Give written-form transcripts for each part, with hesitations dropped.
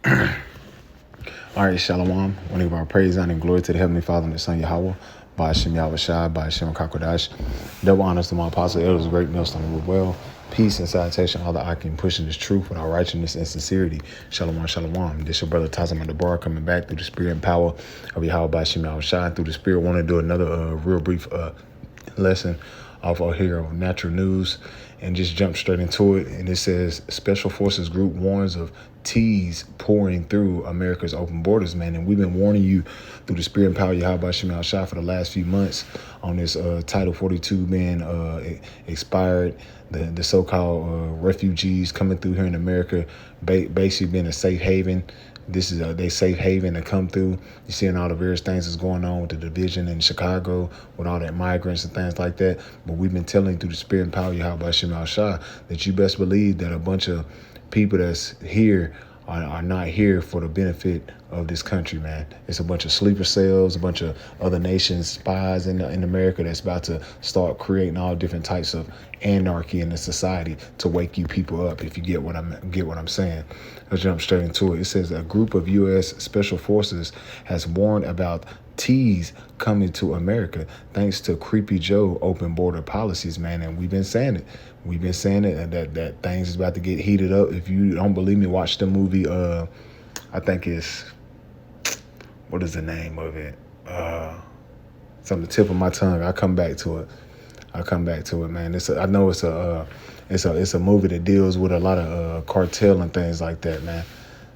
All right, Shalom. We give our praise, honor, and glory to the Heavenly Father and the Son Yahweh. By Hashem Yahweh Shai, by Hashem Kakodash. Double honors to my apostle, elders, great millstone of well. Peace and salutation, all that I can push in this truth with our righteousness and sincerity. Shalom, shalom. This your brother Tazim Bar coming back through the spirit and power of Yahweh by Hashem Yahweh Shai. Through the spirit, want to do another real brief lesson off our here of natural news and just jump straight into it. And it says Special Forces Group warns of T's pouring through America's open borders, man. And we've been warning you through the spirit and power of Yahweh Shemal Shah for the last few months on this Title 42 being expired, the so-called refugees coming through here in America, basically being a safe haven. This is they safe haven to come through. You're seeing all the various things that's going on with the division in Chicago, with all that migrants and things like that. But we've been telling you through the spirit and power of Yahweh Shemal Shah that you best believe that a bunch of people that's here are not here for the benefit of this country, man. It's a bunch of sleeper cells, a bunch of other nations, spies in America that's about to start creating all different types of anarchy in the society to wake you people up. If you get what I'm saying, let's jump straight into it. It says a group of U.S. Special Forces has warned about T's coming to America thanks to Creepy Joe open border policies, man. And we've been saying it. We've been saying it that things is about to get heated up. If you don't believe me, watch the movie. I think it's, what is the name of it? It's on the tip of my tongue. I'll come back to it. Man. I know it's a movie that deals with a lot of cartel and things like that, man.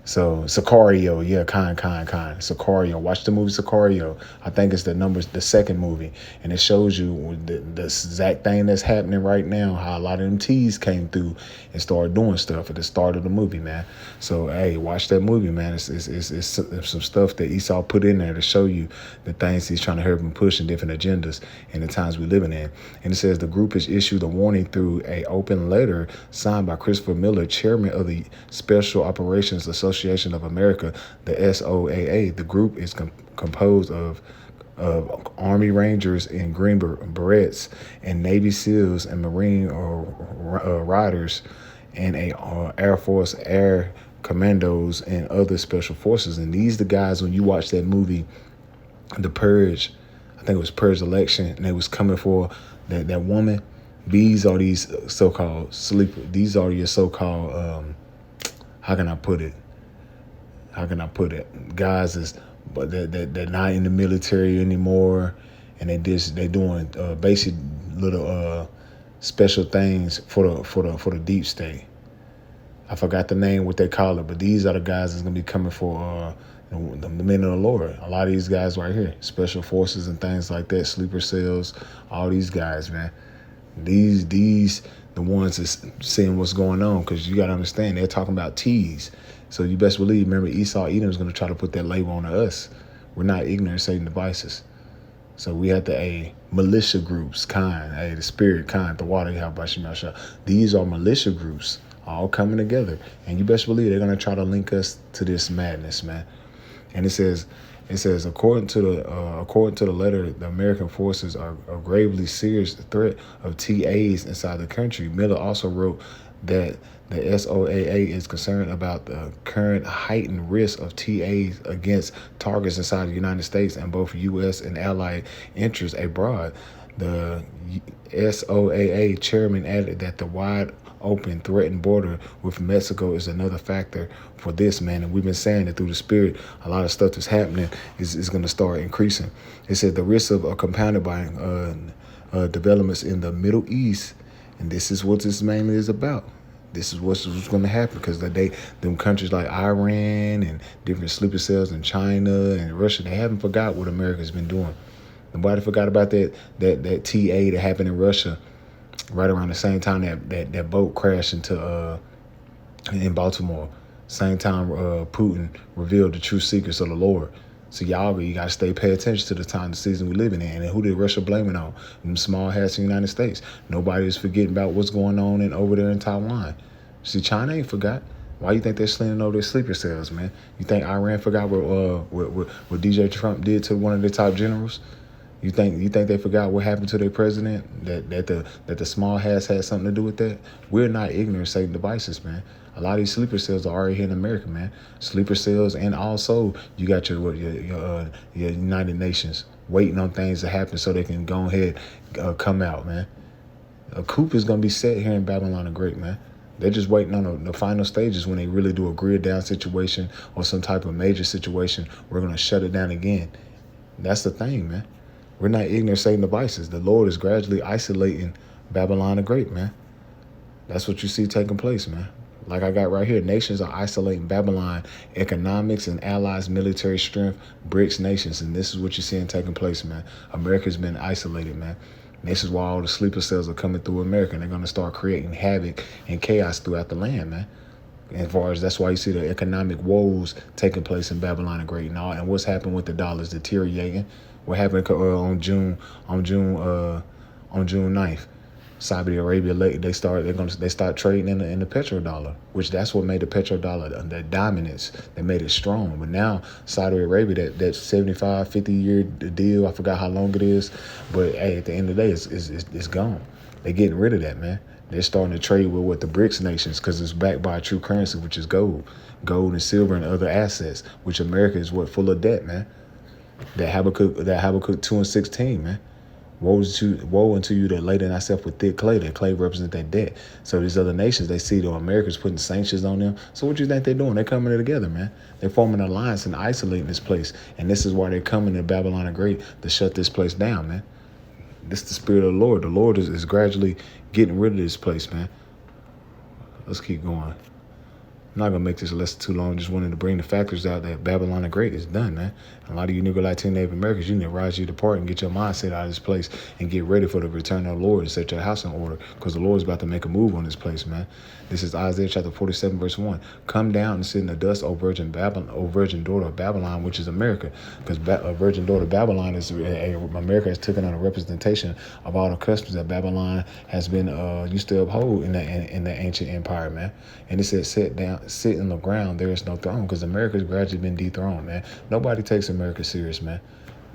So Sicario, yeah, kind. Sicario. Watch the movie Sicario. I think it's the second movie, and it shows you the exact thing that's happening right now. How a lot of them T's came through and started doing stuff at the start of the movie, man. So hey, watch that movie, man. It's some stuff that Esau put in there to show you the things he's trying to help him push in different agendas in the times we're living in. And it says the group has issued a warning through a open letter signed by Christopher Miller, chairman of the Special Operations Association of America, the SOAA. The group is composed of Army Rangers and Green Berets and Navy SEALs and Marine Riders and Air Force Air Commandos and other special forces. And these the guys, when you watch that movie, The Purge, I think it was Purge Election, and they was coming for that woman. These are these so-called sleeper. These are your so-called, how can I put it? Guys is, but they're not in the military anymore, and they doing basic little special things for the deep state. I forgot the name, what they call it, but these are the guys that's gonna be coming for the men of the Lord. A lot of these guys right here, special forces and things like that, sleeper cells, all these guys, man. These the ones that's seeing what's going on, because you got to understand they're talking about T's. So you best believe, remember, Esau Edom is going to try to put that label on us. We're not ignorant of Satan devices. So we have the militia groups, the spirit, the water, these are militia groups all coming together. And you best believe they're going to try to link us to this madness, man. And it says, according to the letter, the American forces are a gravely serious threat of TAs inside the country. Miller also wrote that the SOAA is concerned about the current heightened risk of TAs against targets inside the United States and both U.S. and allied interests abroad. The SOAA chairman added that the wide open threatened border with Mexico is another factor for this, man. And we've been saying that through the spirit, a lot of stuff that's happening is going to start increasing. It said the risks are compounded by developments in the Middle East, and this is what this mainly is about. This is what's going to happen, because them countries like Iran and different sleeper cells in China and Russia, they haven't forgot what America's been doing. Nobody forgot about that TA that happened in Russia right around the same time that boat crashed in Baltimore. Same time Putin revealed the true secrets of the Lord. So you got to pay attention to the time, the season we living in. And who did Russia blame it on? Them small hats in the United States. Nobody is forgetting about what's going on over there in Taiwan. See, China ain't forgot. Why you think they're slinging over their sleeper cells, man? You think Iran forgot what DJ Trump did to one of their top generals? You think they forgot what happened to their president? That the small hats had something to do with that? We're not ignorant of Satan devices, man. A lot of these sleeper cells are already here in America, man. Sleeper cells, and also you got your United Nations waiting on things to happen so they can go ahead come out, man. A coup is gonna be set here in Babylon the Great, man. They're just waiting on the final stages when they really do a grid down situation or some type of major situation. We're gonna shut it down again. That's the thing, man. We're not ignorant Satan devices. The Lord is gradually isolating Babylon the Great, man. That's what you see taking place, man. Like I got right here, nations are isolating Babylon, economics and allies, military strength, BRICS nations, and this is what you're seeing taking place, man. America's been isolated, man. This is why all the sleeper cells are coming through America, and they're going to start creating havoc and chaos throughout the land, man. As far as that's why you see the economic woes taking place in Babylon the Great now, and what's happened with the dollars deteriorating. What happened on June 9th? Saudi Arabia, they start trading in the petrodollar, which that's what made the petrodollar the dominance that made it strong. But now Saudi Arabia, that 75, 50-year deal, I forgot how long it is, but hey, at the end of the day, it's gone. They're getting rid of that, man. They're starting to trade with the BRICS nations because it's backed by a true currency, which is gold and silver and other assets, which America is full of debt, man. That Habakkuk 2:16, man. Woe unto you that laden thyself with thick clay. That clay represents that debt. So these other nations, they see the Americans putting sanctions on them. So what you think they're doing? They're coming together, man. They're forming an alliance and isolating this place. And this is why they're coming to Babylon the Great to shut this place down, man. This is the spirit of the Lord. The Lord is gradually getting rid of this place, man. Let's keep going. I'm not going to make this lesson too long. Just wanted to bring the factors out that Babylon the Great is done, man. A lot of you Negro, Latino, Native Americans, you need to rise you depart and get your mindset out of this place and get ready for the return of the Lord and set your house in order, because the Lord is about to make a move on this place, man. This is Isaiah chapter 47, verse 1. Come down and sit in the dust, O virgin Babylon, O virgin daughter of Babylon, which is America. Because a virgin daughter of Babylon is America has taken on a representation of all the customs that Babylon has been used to uphold in the ancient empire, man. And it says, sit in the ground, there is no throne, because America's gradually been dethroned, man. Nobody takes America serious, man.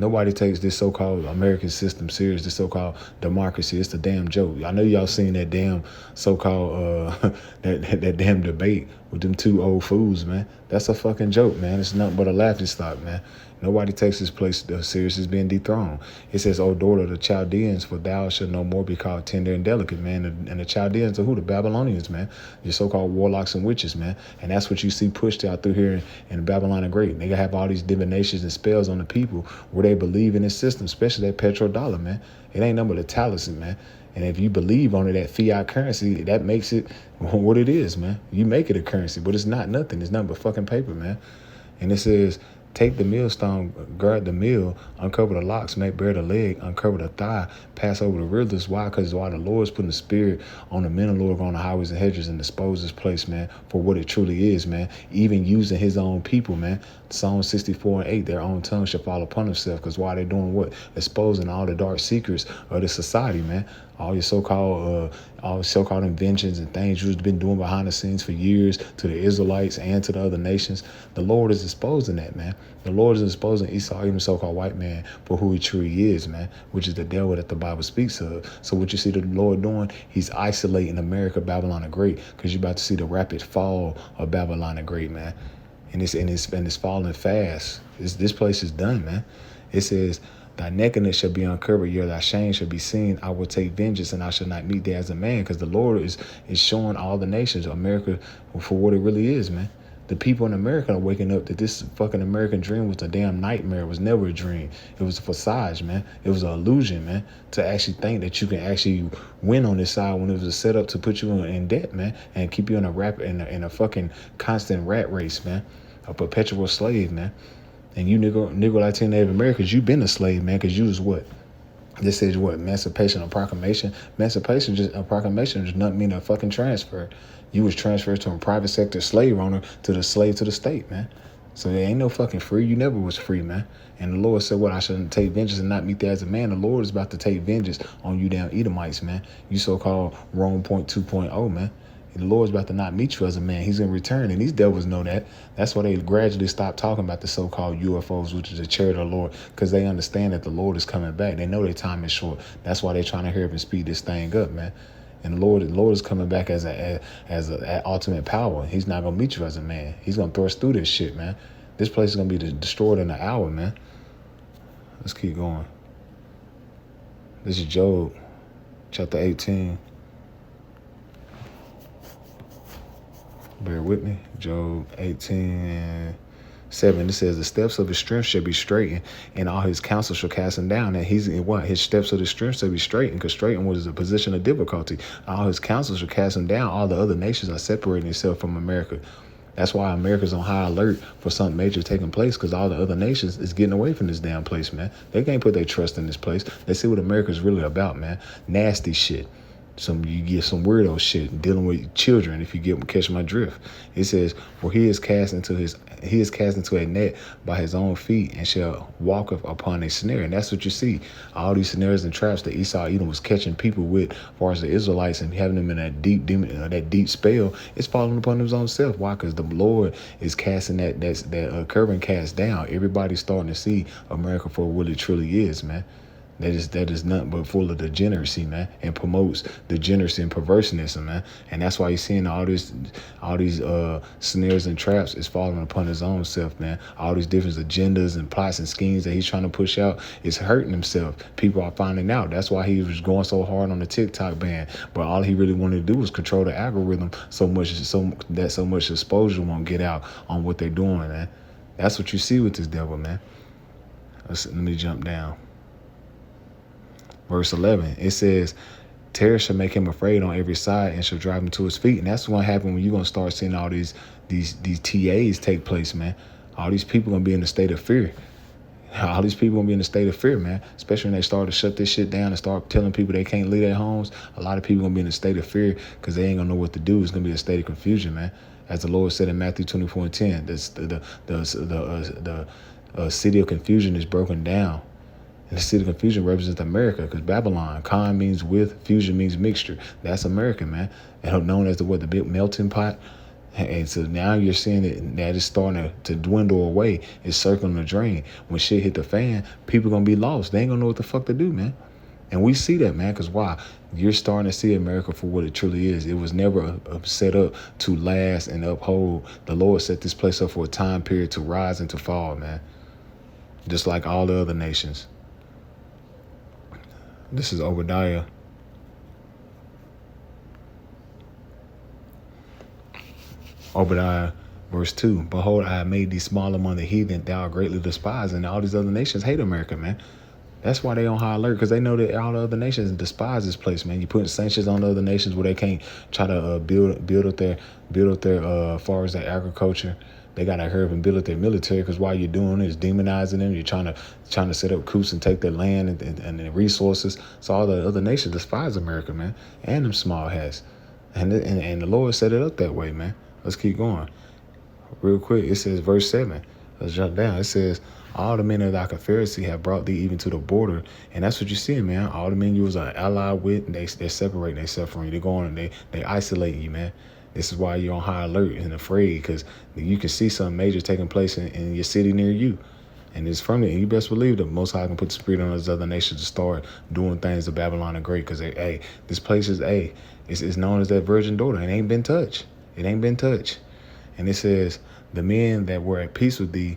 Nobody takes this so-called American system serious, this so-called democracy. It's a damn joke. I know y'all seen that damn so-called that damn debate with them two old fools, man. That's a fucking joke, man. It's nothing but a laughing stock, man. Nobody takes this place serious as being dethroned. It says, O daughter of the Chaldeans, for thou shalt no more be called tender and delicate, man. And the Chaldeans are who? The Babylonians, man. Your so-called warlocks and witches, man. And that's what you see pushed out through here in Babylon the Great. They have all these divinations and spells on the people where they believe in this system, especially that petrodollar, man. It ain't nothing but a talisman, man. And if you believe on it, that fiat currency, that makes it what it is, man. You make it a currency, but it's not nothing. It's nothing but fucking paper, man. And it says, take the millstone, guard the mill, uncover the locks, make bare the leg, uncover the thigh, pass over the rivers. Why? Because why the Lord's putting the spirit on the men of the Lord on the highways and hedges and dispose this place, man, for what it truly is, man. Even using his own people, man. Psalm 64:8, their own tongue shall fall upon themselves. Because why they doing what? Exposing all the dark secrets of the society, man. All your so-called inventions and things you've been doing behind the scenes for years to the Israelites and to the other nations. The Lord is exposing that, man. The Lord is exposing Esau, even so-called white man, for who he truly is, man, which is the devil that the Bible speaks of. So what you see the Lord doing, he's isolating America, Babylon the Great, because you're about to see the rapid fall of Babylon the Great, man. And it's falling fast. This place is done, man. It says, thy nakedness shall be uncovered, yea, thy shame shall be seen. I will take vengeance, and I shall not meet thee as a man. Because the Lord is showing all the nations, America, for what it really is, man. The people in America are waking up that this fucking American dream was a damn nightmare. It was never a dream. It was a facade, man. It was an illusion, man, to actually think that you can actually win on this side when it was a setup to put you in debt, man, and keep you in a fucking constant rat race, man, a perpetual slave, man. And you Negro, Latino, Native Americans, you've been a slave, man, because you was what? This says what? Emancipation or proclamation? Emancipation, just a proclamation, does not mean a fucking transfer. You was transferred to a private sector slave owner to the slave to the state, man. So there ain't no fucking free. You never was free, man. And the Lord said, what? I shouldn't take vengeance and not meet thee as a man. The Lord is about to take vengeance on you damn Edomites, man. You so-called Rome 2.0, man. The Lord's about to not meet you as a man. He's going to return. And these devils know that. That's why they gradually stop talking about the so-called UFOs, which is the chariot of the Lord, because they understand that the Lord is coming back. They know their time is short. That's why they're trying to hurry up and speed this thing up, man. And the Lord is coming back as a ultimate power. He's not gonna meet you as a man. He's gonna throw us through this shit, man. This place is gonna be destroyed in an hour, man. Let's keep going. This is Job, chapter 18. Bear with me. Job 18:7. It says, the steps of his strength shall be straightened, and all his counsel shall cast him down. And he's in what? His steps of the strength shall be straightened, because straightened was a position of difficulty. All his counsel shall cast him down. All the other nations are separating themselves from America. That's why America's on high alert for something major taking place, because all the other nations is getting away from this damn place, man. They can't put their trust in this place. They see what America's really about, man. Nasty shit. You get some weirdo shit dealing with children. If you catch my drift, it says, "For he is cast into a net by his own feet, and shall walk upon a snare." And that's what you see. All these snares and traps that Esau Edom was catching people with, as far as the Israelites, and having them in that deep demon, that deep spell, it's falling upon his own self. Why? Because the Lord is casting that current cast down. Everybody's starting to see America for what it truly is, man. That is nothing but full of degeneracy, man, and promotes degeneracy and perverseness, man. And that's why you're seeing all these snares and traps is falling upon his own self, man. All these different agendas and plots and schemes that he's trying to push out is hurting himself. People are finding out. That's why he was going so hard on the TikTok ban. But all he really wanted to do was control the algorithm so much exposure won't get out on what they're doing, man. That's what you see with this devil, man. Let me jump down. Verse 11, it says, terror shall make him afraid on every side, and shall drive him to his feet. And that's what's going to happen when you're going to start seeing all these TAs take place, man. All these people going to be in a state of fear. All these people going to be in a state of fear, man. Especially when they start to shut this shit down and start telling people they can't leave their homes. A lot of people going to be in a state of fear because they ain't going to know what to do. It's going to be a state of confusion, man. As the Lord said in Matthew 24:10, the city of confusion is broken down. And the city of confusion represents America, because Babylon, con means with, fusion means mixture. That's America, man. And known as the big melting pot. And so now you're seeing it, that it's starting to dwindle away. It's circling the drain. When shit hit the fan, people going to be lost. They ain't going to know what the fuck to do, man. And we see that, man, because why? You're starting to see America for what it truly is. It was never set up to last and uphold. The Lord set this place up for a time period to rise and to fall, man. Just like all the other nations. This is Obadiah. Obadiah, verse 2. Behold, I have made thee small among the heathen, thou art greatly despised. And all these other nations hate America, man. That's why they on high alert, because they know that all the other nations despise this place, man. You putting sanctions on the other nations where they can't try to build up their as far as their agriculture. They got to hurry up and build up their military, because while you're doing it is demonizing them. You're trying to set up coups and take their land and their resources. So all the other nations despise America, man, and them small hats. And the Lord set it up that way, man. Let's keep going. Real quick, it says, verse 7. Let's jump down. It says, all the men of thy Confederacy have brought thee even to the border. And that's what you see, man. All the men you was an ally with, and they're separating themselves from you. They're going and they isolate you, man. This is why you're on high alert and afraid, because you can see something major taking place in your city near you. And it's from it. And you best believe that Most High can put the spirit on those other nations to start doing things that Babylon are great, because, hey, this place is, it's known as that virgin daughter. It ain't been touched. It ain't been touched. And it says, the men that were at peace with thee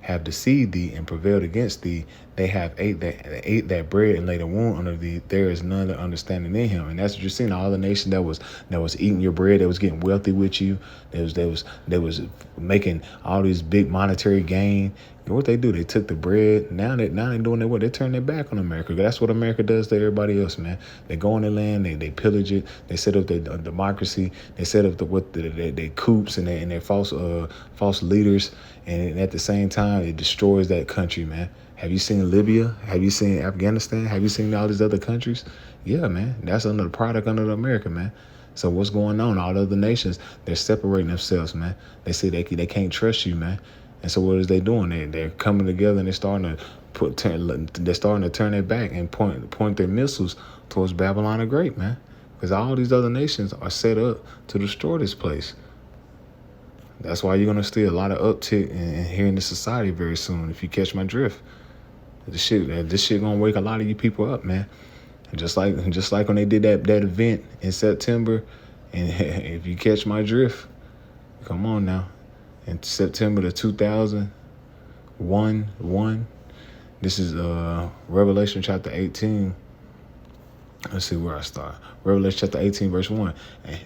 have deceived thee and prevailed against thee. They have ate that bread and laid a wound under thee. There is none that understanding in him. And that's what you're seeing. All the nation that was eating your bread, that was getting wealthy with you, that was making all these big monetary gain. And what they do, they took the bread. Now they're doing their what? They turn their back on America. That's what America does to everybody else, man. They go on their land, they pillage it, they set up their democracy, they set up their coups and their false leaders, and at the same time it destroys that country, man. Have you seen Libya? Have you seen Afghanistan? Have you seen all these other countries? Yeah, man. That's another product under America, man. So what's going on? All the other nations, they're separating themselves, man. They say they can't trust you, man. And so what is they doing? They're coming together, and they're starting to turn their back and point their missiles towards Babylon the Great, man. Because all these other nations are set up to destroy this place. That's why you're gonna see a lot of uptick here in the society very soon, if you catch my drift. This shit gonna wake a lot of you people up, man. Just like when they did that event in September, and if you catch my drift, come on now, in September of 2001, this is Revelation chapter 18. Let's see where I start. Revelation chapter 18, verse 1.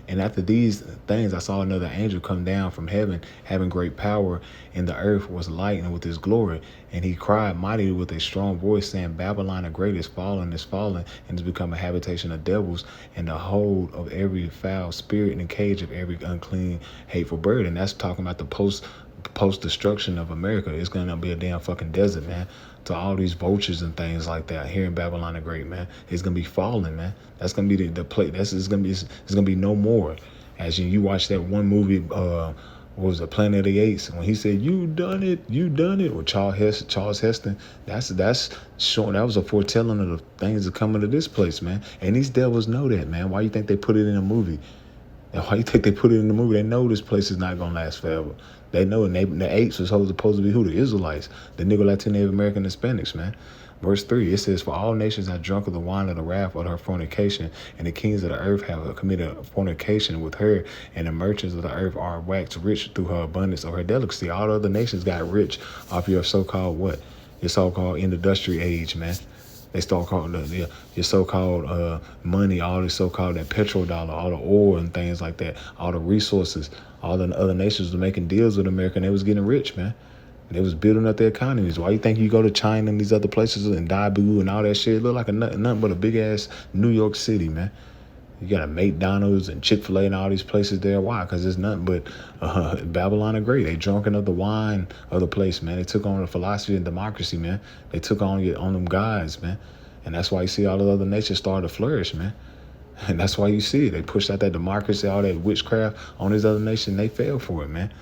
And after these things, I saw another angel come down from heaven, having great power, and the earth was lightened with his glory. And he cried mightily with a strong voice, saying, Babylon the great is fallen, and has become a habitation of devils, and the hold of every foul spirit, and the cage of every unclean, hateful bird. And that's talking about the post destruction of America. It's gonna be a damn fucking desert, man. To all these vultures and things like that here in Babylon the Great, man. It's gonna be falling, man. That's gonna be the play. It's gonna be no more. As you watch that one movie, what was it, Planet of the Apes? When he said, "You done it," with Charles Heston. That's showing. That was a foretelling of the things that coming to this place, man. And these devils know that, man. Why you think they put it in a movie? And why you think they put it in the movie? They know this place is not gonna last forever. They know, and the apes was supposed to be who? The Israelites, the Negro, Latin, Native American, Hispanics, man. Verse 3, it says, For all nations have drunk of the wine of the wrath of her fornication, and the kings of the earth have committed fornication with her, and the merchants of the earth are waxed rich through her abundance of her delicacy. All the other nations got rich off your so-called what? Your so-called industrial age, man. They start calling your so-called money, all the so-called that petrodollar, all the oil and things like that, all the resources. All the other nations were making deals with America, and they was getting rich, man. They was building up their economies. Why you think you go to China and these other places and Daegu and all that shit? It look like nothing but a big-ass New York City, man. You got a McDonald's and Chick-fil-A and all these places there. Why? Because it's nothing but Babylon the Great. They drunken of the wine of the place, man. They took on the philosophy and democracy, man. They took on them guys, man. And that's why you see all the other nations start to flourish, man. And that's why you see it. They pushed out that democracy, all that witchcraft on these other nations. They fell for it, man.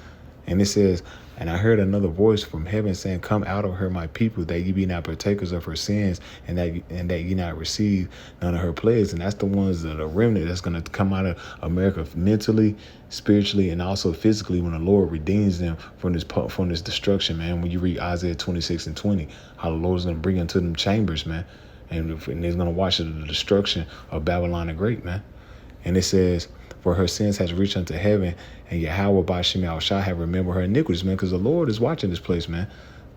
And it says, and I heard another voice from heaven saying, Come out of her, my people, that ye be not partakers of her sins, and that ye not receive none of her plagues. And that's the ones that are remnant that's going to come out of America mentally, spiritually, and also physically when the Lord redeems them from this destruction, man. When you read Isaiah 26:20, how the Lord is going to bring them to them chambers, man. And he's going to watch the destruction of Babylon the Great, man. And it says, For her sins has reached unto heaven, and Yahweh by Shem Shall have remembered her iniquities, man, because the Lord is watching this place, man.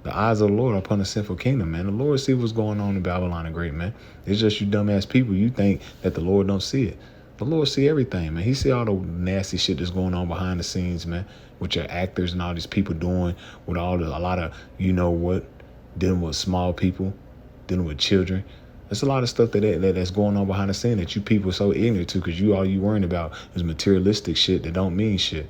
The eyes of the Lord are upon the sinful kingdom, man. The Lord see what's going on in Babylon the Great, man. It's just you dumbass people. You think that the Lord don't see it. The Lord see everything, man. He see all the nasty shit that's going on behind the scenes, man, with your actors and all these people doing, with a lot of, dealing with small people, dealing with children. There's a lot of stuff that's going on behind the scene that you people are so ignorant to, because all you worrying about is materialistic shit that don't mean shit.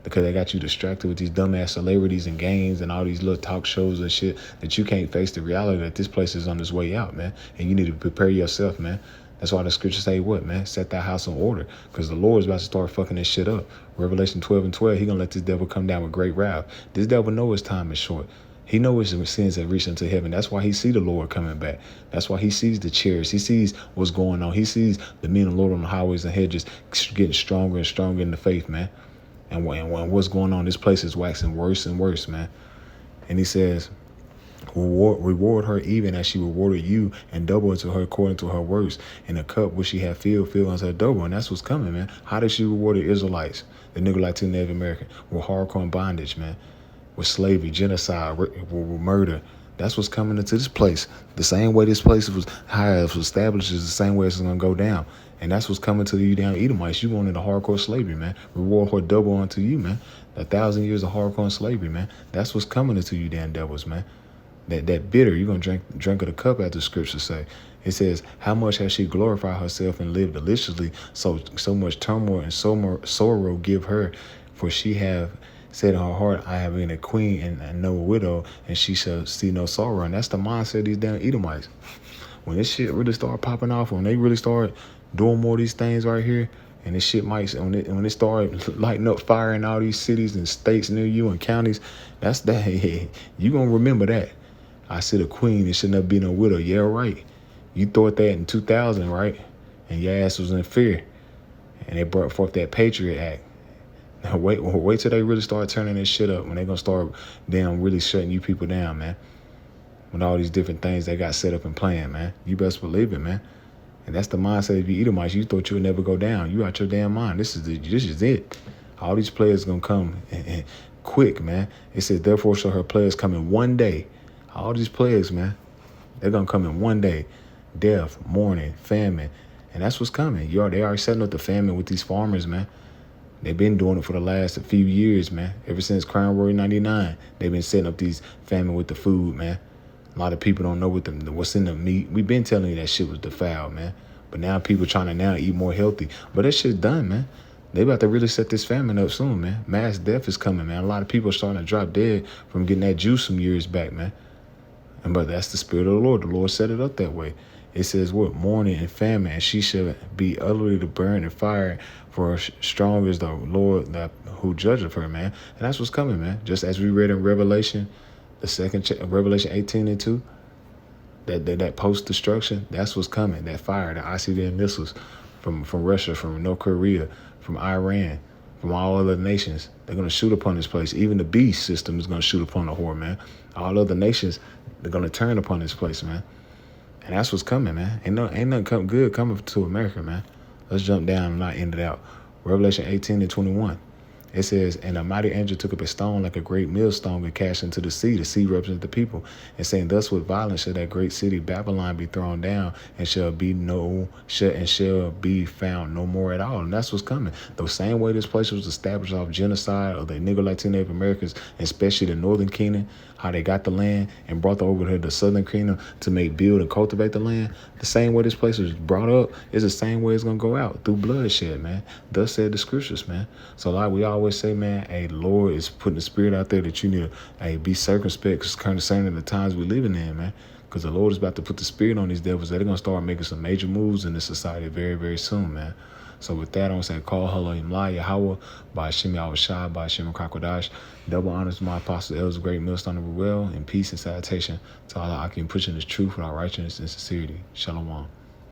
Because they got you distracted with these dumbass celebrities and games and all these little talk shows and shit that you can't face the reality that this place is on its way out, man. And you need to prepare yourself, man. That's why the scriptures say what, man? Set that house in order, because the Lord's about to start fucking this shit up. Revelation 12:12, he gonna let this devil come down with great wrath. This devil know his time is short. He knows his sins have reached unto heaven. That's why he see the Lord coming back. That's why he sees the chariots. He sees what's going on. He sees the men of the Lord on the highways and hedges getting stronger and stronger in the faith, man. And what's going on, this place is waxing worse and worse, man. And he says, reward her even as she rewarded you, and double it to her according to her works. And the cup which she had filled unto her double. And that's what's coming, man. How did she reward the Israelites, the Negro, Latin, Native American? With hardcore bondage, man. With slavery, genocide, with murder. That's what's coming into this place. The same way this place was established is the same way it's going to go down. And that's what's coming to you down Edomites. You wanted a hardcore slavery, man. Reward her double unto you, man. 1,000 years of hardcore slavery, man. That's what's coming into you damn devils, man. That bitter, you're going to drink of the cup, as the scriptures say. It says, how much has she glorified herself and lived deliciously? So much turmoil and sorrow give her, for she have said in her heart, I have been a queen and no widow, and she shall see no sorrow. And that's the mindset of these damn Edomites. When this shit really start popping off, when they really start doing more of these things right here, and this shit might, when it start lighting up fire in all these cities and states near you and counties, that's that. You gonna remember that. I said a queen, it should never be no widow. Yeah, right. You thought that in 2000, right? And your ass was in fear. And they brought forth that Patriot Act. Now wait till they really start turning this shit up, when they gonna start really shutting you people down, man. With all these different things they got set up and planned, man. You best believe it, man. And that's the mindset of you Edomites. You thought you would never go down. You out your damn mind. This is it. All these players gonna come and quick, man. It says, therefore shall her players come in one day. All these players, man, they're gonna come in one day. Death, mourning, famine. And that's what's coming. They already setting up the famine with these farmers, man. They've been doing it for the last few years, man. Ever since Crown Royal 99, they've been setting up these famine with the food, man. A lot of people don't know what's in the meat. We've been telling you that shit was defiled, man. But now people trying to now eat more healthy. But that shit's done, man. They about to really set this famine up soon, man. Mass death is coming, man. A lot of people are starting to drop dead from getting that juice some years back, man. But that's the spirit of the Lord. The Lord set it up that way. It says what? Mourning and famine, and she shall be utterly to burn and fire, for strong is the Lord that who judgeth her, man. And that's what's coming, man. Just as we read in Revelation, the second Revelation 18:2, that post-destruction, that's what's coming. That fire, the ICBM missiles from Russia, from North Korea, from Iran, from all other nations. They're going to shoot upon this place. Even the beast system is going to shoot upon the whore, man. All other nations, they're going to turn upon this place, man. And that's what's coming, man. Ain't nothing good coming to America, man. Let's jump down and not end it out. Revelation 18:21. It says, and a mighty angel took up a stone like a great millstone and cast into the sea. The sea represents the people. And saying, thus with violence shall that great city Babylon be thrown down, and shall be found no more at all. And that's what's coming. The same way this place was established off genocide of the Negro Latino Native Americans, especially the Northern Kingdom, how they got the land and brought over here the Southern Kingdom to build and cultivate the land. The same way this place was brought up is the same way it's going to go out, through bloodshed, man. Thus said the scriptures, man. So like we always say, man, hey, the Lord is putting the spirit out there that you need to be circumspect concerning the times we're living in, man. Because the Lord is about to put the spirit on these devils. They're going to start making some major moves in this society very, very soon, man. So with that, I'm going to say, call Hallelujah Yahweh, by Hashem Yahushua, by Hashem Kakodash. Double honors to my apostle, elders, great millstone of well, and peace and salutation to all that I can push in this truth without righteousness and sincerity. Shalom.